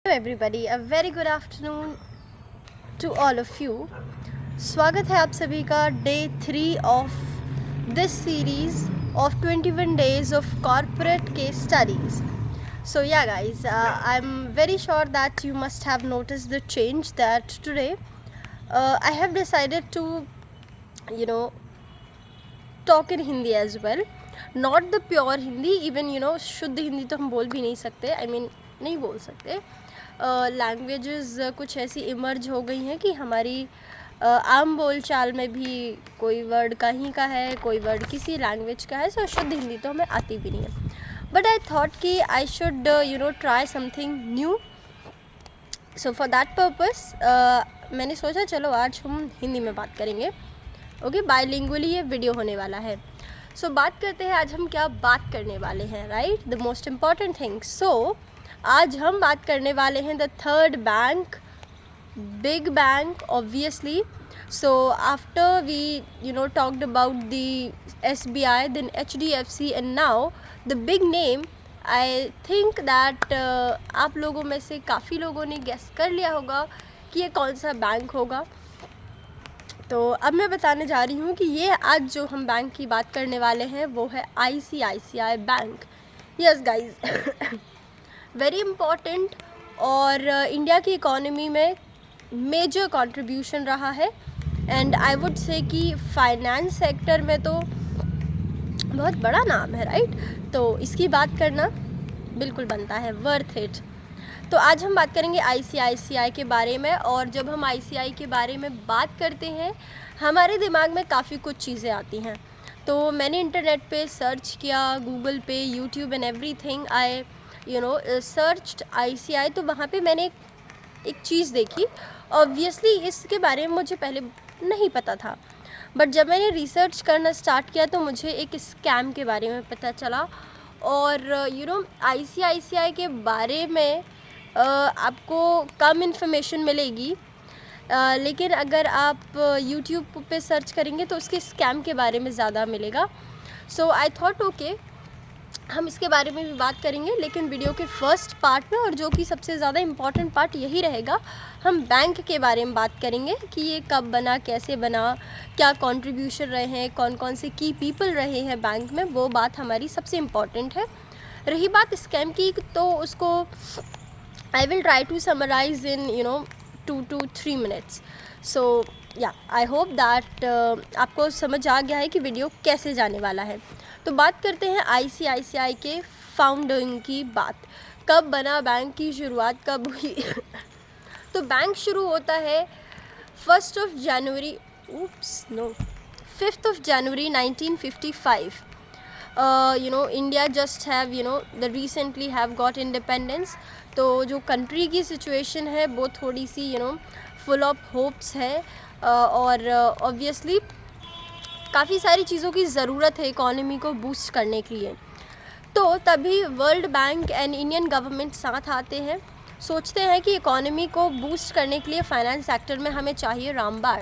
Hello everybody, a very good afternoon to all of you. स्वागत है आप सभी का day 3 of this series of 21 days of corporate case studies. So yeah guys, I'm very sure that you must have noticed the change that today I have decided to talk in Hindi as well. Not the pure Hindi, even शुद्ध हिंदी तो हम बोल भी नहीं सकते, नहीं बोल सकते. लैंग्वेजेस कुछ ऐसी इमर्ज हो गई हैं कि हमारी आम बोल चाल में भी कोई वर्ड कहीं का है, कोई वर्ड किसी लैंग्वेज का है. सो शुद्ध हिंदी तो हमें आती भी नहीं है. बट आई थॉट कि I should try something new. So for that purpose मैंने सोचा चलो आज हम हिंदी में बात करेंगे. ओके, बायलिंगुअली ये वीडियो होने वाला है. सो बात करते हैं आज हम क्या बात करने वाले हैं, right, the most important thing. So आज हम बात करने वाले हैं the third bank, big bank obviously. So after we talked about the SBI, then HDFC and now the big name. I think that आप लोगों में से काफ़ी लोगों ने गेस कर लिया होगा कि ये कौन सा बैंक होगा. तो अब मैं बताने जा रही हूँ कि ये आज जो हम बैंक की बात करने वाले हैं वो है ICICI bank. Yes guys, very important और इंडिया की इकोनॉमी में मेजर कंट्रीब्यूशन रहा है. एंड आई वुड से कि फाइनेंस सेक्टर में तो बहुत बड़ा नाम है, राइट. तो इसकी बात करना बिल्कुल बनता है, वर्थ इट. तो आज हम बात करेंगे ICICI के बारे में. और जब हम ICI के बारे में बात करते हैं हमारे दिमाग में काफ़ी कुछ चीज़ें आती हैं. तो मैंने इंटरनेट पे सर्च किया, गूगल पे, YouTube and everything. I searched ICI. तो वहाँ पे मैंने एक चीज़ देखी. ऑब्वियसली इसके बारे में मुझे पहले नहीं पता था, बट जब मैंने रिसर्च करना स्टार्ट किया तो मुझे एक स्कैम के बारे में पता चला. और ICICI के बारे में आपको कम इन्फॉर्मेशन मिलेगी, लेकिन अगर आप यूट्यूब पे सर्च करेंगे तो उसके स्कैम के बारे में ज़्यादा मिलेगा. सो आई थॉट ओके, हम इसके बारे में भी बात करेंगे, लेकिन वीडियो के फर्स्ट पार्ट में, और जो कि सबसे ज़्यादा इम्पॉर्टेंट पार्ट यही रहेगा, हम बैंक के बारे में बात करेंगे कि ये कब बना, कैसे बना, क्या कंट्रीब्यूशन रहे हैं, कौन कौन से की पीपल रहे हैं बैंक में. वो बात हमारी सबसे इम्पॉर्टेंट है. रही बात स्कैम की, तो उसको I will try to summarise in 2 to 3 minutes. So या आई होप दैट आपको समझ आ गया है कि वीडियो कैसे जाने वाला है. तो बात करते हैं ICICI के फाउंडिंग की बात. कब बना, बैंक की शुरुआत कब हुई. तो बैंक शुरू होता है 5th of January 1955. India just have the recently have got independence. तो जो कंट्री की सिचुएशन है वो थोड़ी सी फुल ऑफ होप्स है. और ऑब्वियसली काफ़ी सारी चीज़ों की ज़रूरत है इकोनॉमी को बूस्ट करने के लिए. तो तभी world bank and Indian government साथ आते हैं, सोचते हैं कि इकोनॉमी को बूस्ट करने के लिए फाइनेंस सेक्टर में हमें चाहिए रामबाण.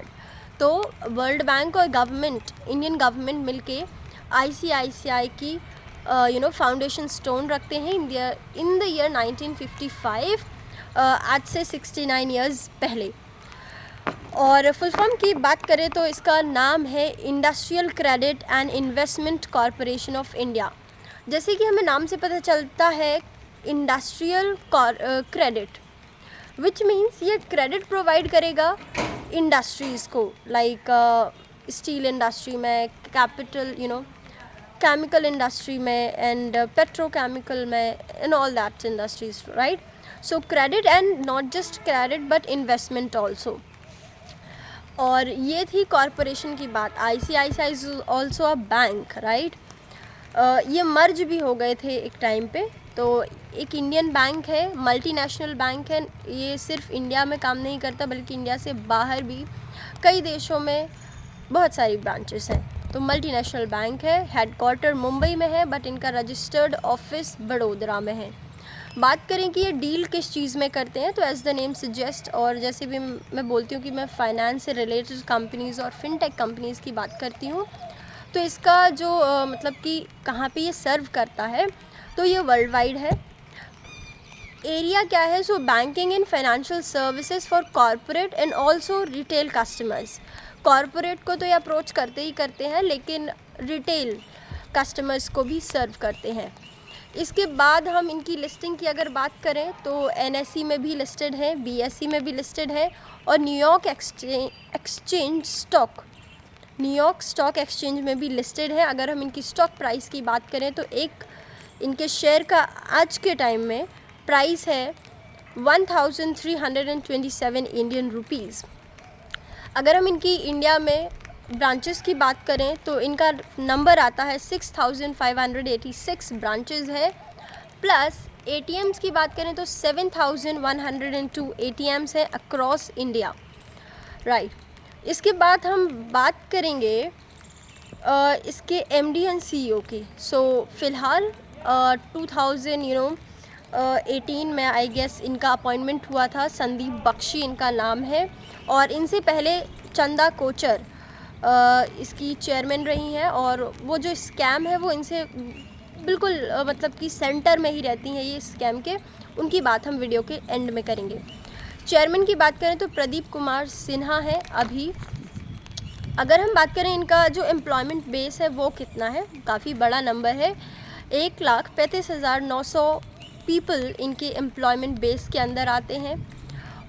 तो वर्ल्ड बैंक और गवर्नमेंट, इंडियन गवर्नमेंट मिलके ICICI की फाउंडेशन स्टोन रखते हैं इन द ईयर 1955, आज से 69 ईयर्स पहले. और फुल फॉर्म की बात करें तो इसका नाम है industrial credit and investment corporation of India. जैसे कि हमें नाम से पता चलता है इंडस्ट्रियल क्रेडिट, विच मीन्स ये क्रेडिट प्रोवाइड करेगा इंडस्ट्रीज़ को, लाइक स्टील इंडस्ट्री में, केमिकल इंडस्ट्री में, एंड पेट्रोकेमिकल में, and all that industries, right. So credit, and not just credit but investment also. और ये थी कॉरपोरेशन की बात. ICICI is also a bank, right. ये मर्ज भी हो गए थे एक टाइम पे. तो एक इंडियन बैंक है, मल्टीनेशनल बैंक है. ये सिर्फ इंडिया में काम नहीं करता बल्कि इंडिया से बाहर भी कई देशों में बहुत सारी ब्रांचेस हैं. तो मल्टीनेशनल बैंक है, हेडक्वार्टर मुंबई में है, बट इनका रजिस्टर्ड ऑफिस बड़ोदरा में है. बात करें कि ये डील किस चीज़ में करते हैं, तो एज द नेम सजेस्ट, और जैसे भी मैं बोलती हूँ कि मैं फाइनेंस से रिलेटेड कंपनीज़ और फिनटेक कंपनीज़ की बात करती हूँ, तो इसका जो मतलब कि कहाँ पे ये सर्व करता है, तो ये वर्ल्ड वाइड है. एरिया क्या है, सो banking and financial services for corporate and also retail customers. Corporate को तो ये अप्रोच करते ही करते हैं, लेकिन रिटेल कस्टमर्स को भी सर्व करते हैं। इसके बाद हम इनकी लिस्टिंग की अगर बात करें तो एनएसई में भी लिस्टेड है, बीएसई में भी लिस्टेड है, और न्यूयॉर्क न्यूयॉर्क स्टॉक एक्सचेंज में भी लिस्टेड है। अगर हम इनकी स्टॉक प्राइस की बात करें तो एक इनके शेयर का आज के टाइम में प्राइस है 1327 इंडियन रुपीज़। अगर हम इनकी इंडिया में ब्रांचेस की बात करें तो इनका नंबर आता है 6586 ब्रांचेस है, प्लस एटीएम्स की बात करें तो 7102 एटीएम्स हैं अक्रॉस इंडिया, राइट। इसके बाद हम बात करेंगे इसके एमडी एंड सीईओ की। सो फ़िलहाल 2018 में आई गेस इनका अपॉइंटमेंट हुआ था, संदीप बख्शी इनका नाम है, और इनसे पहले चंदा कोचर इसकी चेयरमैन रही हैं, और वो जो स्कैम है वो इनसे बिल्कुल मतलब कि सेंटर में ही रहती हैं ये स्कैम के। उनकी बात हम वीडियो के एंड में करेंगे। चेयरमैन की बात करें तो प्रदीप कुमार सिन्हा है अभी। अगर हम बात करें इनका जो एम्प्लॉयमेंट बेस है वो कितना है, काफ़ी बड़ा नंबर है, 1,35,900 पीपल इनके एम्प्लॉयमेंट बेस के अंदर आते हैं।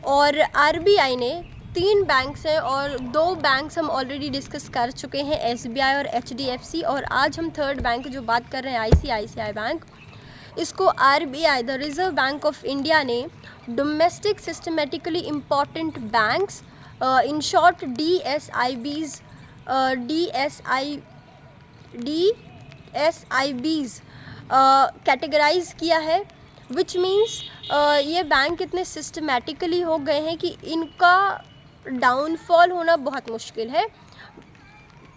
और आरबीआई ने 3 बैंक्स हैं और 2 बैंक्स हम ऑलरेडी डिस्कस कर चुके हैं, एसबीआई और एचडीएफसी, और आज हम थर्ड बैंक जो बात कर रहे हैं आईसीआईसीआई बैंक। इसको RBI the reserve bank of India ने domestic systematically important banks in short DSIBs categorise किया है, विच मीन्स ये बैंक इतने सिस्टमेटिकली हो गए हैं कि इनका डाउनफॉल होना बहुत मुश्किल है,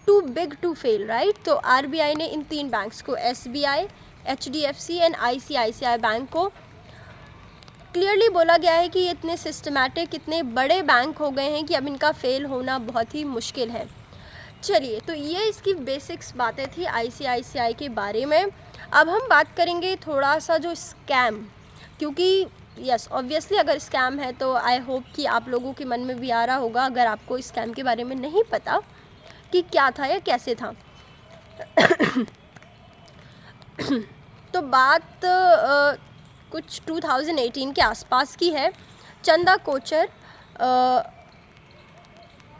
too big to fail, right. तो आरबीआई ने इन 3 बैंक्स को, SBI, HDFC and ICICI bank को क्लियरली बोला गया है कि ये इतने सिस्टमैटिक, इतने बड़े बैंक हो गए हैं कि अब इनका फेल होना बहुत ही मुश्किल है। चलिए, तो ये इसकी बेसिक्स बातें थी आईसीआईसीआई के बारे में। अब हम बात करेंगे थोड़ा सा जो स्कैम, क्योंकि यस ऑब्वियसली अगर स्कैम है तो आई होप कि आप लोगों के मन में भी आ रहा होगा, अगर आपको स्कैम के बारे में नहीं पता कि क्या था या कैसे था। तो बात कुछ 2018 के आसपास की है। चंदा कोचर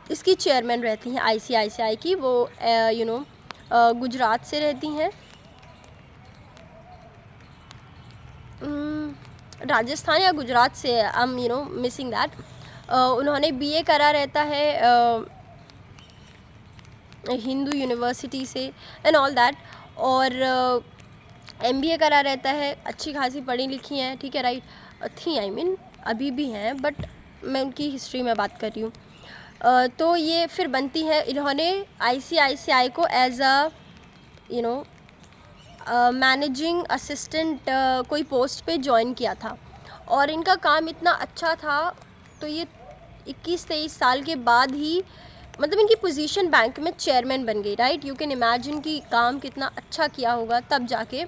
इसकी चेयरमैन रहती हैं आईसीआईसीआई की, वो गुजरात से रहती हैं, राजस्थान या गुजरात से, आई एम मिसिंग दैट। उन्होंने बीए करा रहता है हिंदू यूनिवर्सिटी से एंड ऑल दैट, और एमबीए करा रहता है, अच्छी खासी पढ़ी लिखी हैं, ठीक है, राइट थी, आई मीन अभी भी हैं, बट मैं उनकी हिस्ट्री में बात कर रही हूँ। तो ये फिर बनती है, इन्होंने आईसीआईसीआई को एज अ मैनेजिंग असिस्टेंट कोई पोस्ट पे ज्वाइन किया था, और इनका काम इतना अच्छा था तो ये 21-23 साल के बाद ही मतलब इनकी पोजीशन बैंक में चेयरमैन बन गई, राइट। यू कैन इमेजिन कि काम कितना अच्छा किया होगा, तब जाके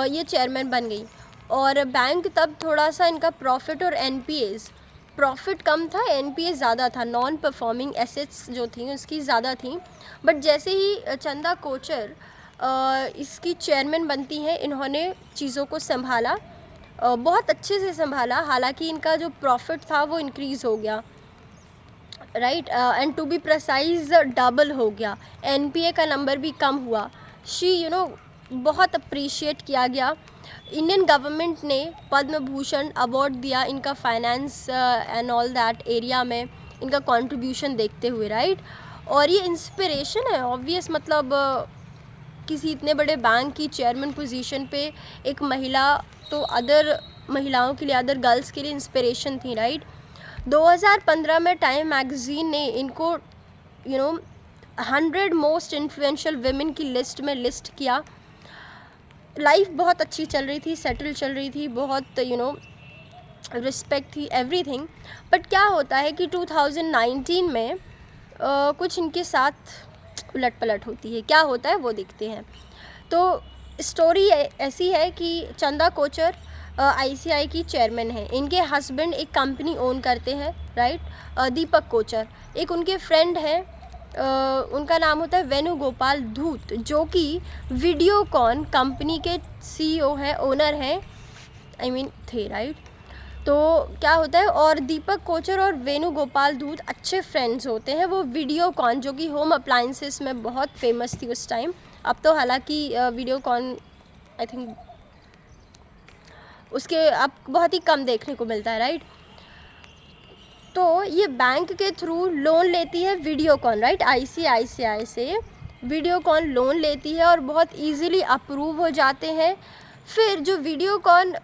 ये चेयरमैन बन गई। और बैंक तब थोड़ा सा इनका प्रॉफिट और एनपीएस, प्रॉफिट कम था, एनपीएस ज़्यादा था, नॉन परफॉर्मिंग एसेट्स जो थी उसकी ज़्यादा थी। बट जैसे ही चंदा कोचर इसकी चेयरमैन बनती हैं, इन्होंने चीज़ों को संभाला, बहुत अच्छे से संभाला, हालांकि इनका जो प्रॉफिट था वो इंक्रीज़ हो गया, right, and to be precise double हो गया, एनपीए का नंबर भी कम हुआ। बहुत अप्रिशिएट किया गया। इंडियन गवर्नमेंट ने पद्म भूषण अवार्ड दिया इनका finance and all that area में इनका कंट्रीब्यूशन देखते हुए, राइट। और ये इंस्पिरेशन है ऑब्वियस, मतलब किसी इतने बड़े बैंक की चेयरमैन पोजीशन पे एक महिला, तो अदर महिलाओं के लिए, अदर गर्ल्स के लिए इंस्पिरेशन थी, राइट। 2015 में टाइम मैगज़ीन ने इनको 100 मोस्ट इन्फ्लुएंशियल वेमेन की लिस्ट में लिस्ट किया। लाइफ बहुत अच्छी चल रही थी, सेटल चल रही थी, बहुत रिस्पेक्ट थी, एवरीथिंग। बट क्या होता है कि 2019 में कुछ इनके साथ उलट पलट होती है। क्या होता है वो देखते हैं। तो स्टोरी ऐसी है कि चंदा कोचर आईसीआई की चेयरमैन है। इनके हस्बैंड एक कंपनी ओन करते हैं, राइट, दीपक कोचर। एक उनके फ्रेंड हैं, उनका नाम होता है वेणुगोपाल धूत, जो कि वीडियोकॉन कंपनी के सीईओ हैं, ओनर हैं, थे, राइट। तो क्या होता है, और दीपक कोचर और वेणुगोपाल धूत अच्छे फ्रेंड्स होते हैं। वो वीडियोकॉन, जो कि होम अप्लाइंसेस में बहुत फेमस थी उस टाइम, अब तो हालांकि वीडियोकॉन आई थिंक उसके अब बहुत ही कम देखने को मिलता है, राइट। तो ये बैंक के थ्रू लोन लेती है वीडियोकॉन, राइट, आईसीआईसीआई से वीडियोकॉन लोन लेती है और बहुत इजीली अप्रूव हो जाते हैं। फिर जो वीडियोकॉन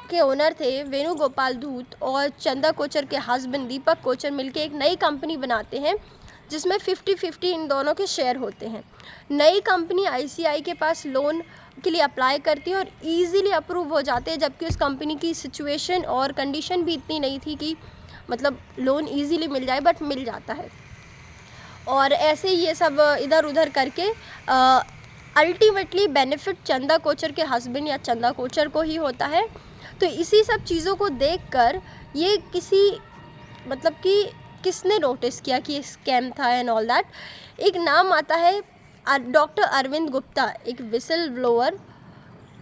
के ओनर थे वेणुगोपाल धूत और चंदा कोचर के हस्बैंड दीपक कोचर मिलकर एक नई कंपनी बनाते हैं, जिसमें 50-50 इन दोनों के शेयर होते हैं। नई कंपनी आईसीआई के पास लोन के लिए अप्लाई करती है और इजीली अप्रूव हो जाते हैं, जबकि उस कंपनी की सिचुएशन और कंडीशन भी इतनी नहीं थी कि मतलब लोन इजीली मिल जाए, बट मिल जाता है। और ऐसे ये सब इधर उधर करके अल्टीमेटली बेनिफिट चंदा कोचर के हस्बैंड या चंदा कोचर को ही होता है। तो इसी सब चीज़ों को देखकर ये मतलब कि किसने नोटिस किया कि स्कैम था एंड ऑल दैट, एक नाम आता है डॉक्टर अरविंद गुप्ता, एक विसल ब्लोअर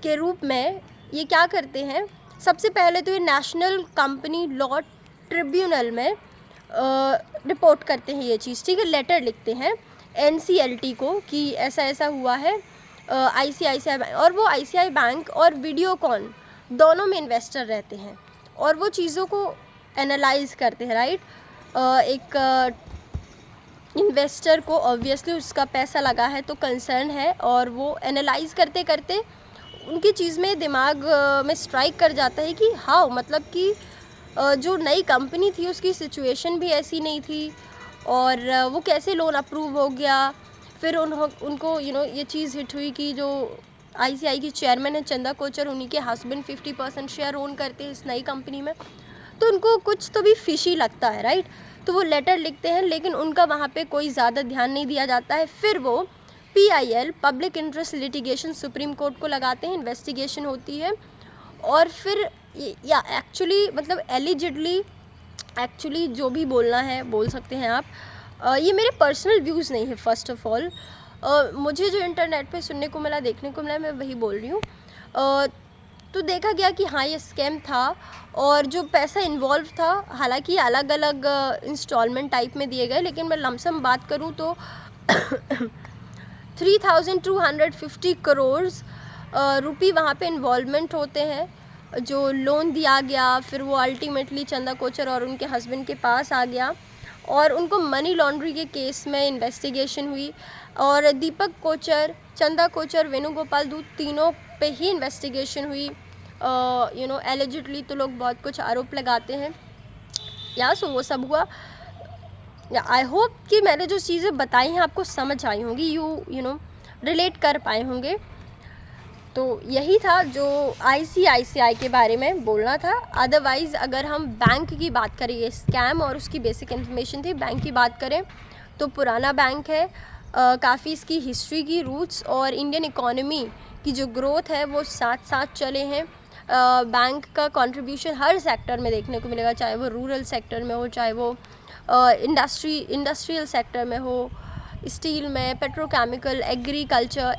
के रूप में। ये क्या करते हैं, सबसे पहले तो ये नेशनल कंपनी लॉ ट्रिब्यूनल में रिपोर्ट करते हैं ये चीज़, ठीक है, लेटर लिखते हैं एनसीएलटी को कि ऐसा ऐसा हुआ है आईसीआईसीआई बैंक, और वो आईसीआई बैंक और वीडियोकॉन दोनों में इन्वेस्टर रहते हैं और वो चीज़ों को एनालाइज करते हैं, राइट। एक इन्वेस्टर को ऑब्वियसली उसका पैसा लगा है तो कंसर्न है, और वो एनालाइज करते करते उनकी चीज़ में दिमाग में स्ट्राइक कर जाता है कि हाँ, मतलब कि जो नई कंपनी थी उसकी सिचुएशन भी ऐसी नहीं थी और वो कैसे लोन अप्रूव हो गया। फिर उनको ये चीज़ हिट हुई कि जो आईसीआई की चेयरमैन है चंदा कोचर, उन्हीं के हस्बैंड 50% शेयर ओन करते हैं इस नई कंपनी में, तो उनको कुछ तो भी फिशी लगता है, राइट। तो वो लेटर लिखते हैं, लेकिन उनका वहाँ पे कोई ज़्यादा ध्यान नहीं दिया जाता है। फिर वो PIL public interest litigation supreme court को लगाते हैं, इन्वेस्टिगेशन होती है, और फिर या एक्चुअली मतलब एक्चुअली जो भी बोलना है बोल सकते हैं आप। ये मेरे पर्सनल व्यूज़ नहीं है, फर्स्ट ऑफ ऑल मुझे जो इंटरनेट पे सुनने को मिला, देखने को मिला, मैं वही बोल रही हूँ। तो देखा गया कि हाँ, ये स्कैम था और जो पैसा इन्वॉल्व था, हालांकि अलग अलग इंस्टॉलमेंट टाइप में दिए गए, लेकिन मैं लमसम बात करूँ तो 3,250 करोड़ रुपये वहाँ पे इन्वॉल्वमेंट होते हैं, जो लोन दिया गया। फिर वो अल्टीमेटली चंदा कोचर और उनके हस्बैंड के पास आ गया और उनको मनी लॉन्ड्री के केस में इन्वेस्टिगेशन हुई, और दीपक कोचर, चंदा कोचर, वेणुगोपाल धूत तीनों पे ही इन्वेस्टिगेशन हुई। एलिजिडली तो लोग बहुत कुछ आरोप लगाते हैं, सो वो सब हुआ। आई होप कि मैंने जो चीज़ें बताई हैं आपको समझ आई होंगी, यू रिलेट कर पाए होंगे। तो यही था जो आईसीआईसीआई के बारे में बोलना था। अदरवाइज़ अगर हम बैंक की बात करें, ये स्कैम और उसकी बेसिक इन्फॉर्मेशन थी। बैंक की बात करें तो पुराना बैंक है, काफ़ी इसकी हिस्ट्री की रूट्स और इंडियन इकोनॉमी की जो ग्रोथ है वो साथ साथ चले हैं। बैंक का कंट्रीब्यूशन हर सेक्टर में देखने को मिलेगा, चाहे वो रूरल सेक्टर में हो, चाहे वो इंडस्ट्रियल सेक्टर में हो, स्टील में, पेट्रोकेमिकल, एग्रीकल्चर,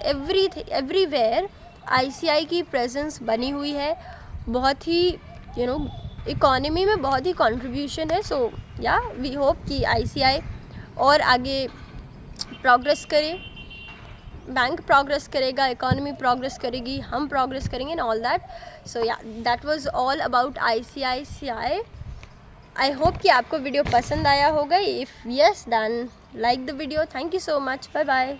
एवरीवेयर आईसीआई की प्रेजेंस बनी हुई है। बहुत ही इकोनॉमी में बहुत ही कंट्रीब्यूशन है। सो वी होप कि आईसीआई और आगे प्रोग्रेस करे, बैंक प्रोग्रेस करेगा, इकोनॉमी प्रोग्रेस करेगी, हम प्रोग्रेस करेंगे and all that. So that was all about ICICI. I hope कि आपको वीडियो पसंद आया होगा। If yes then like the video. Thank you so much, bye bye.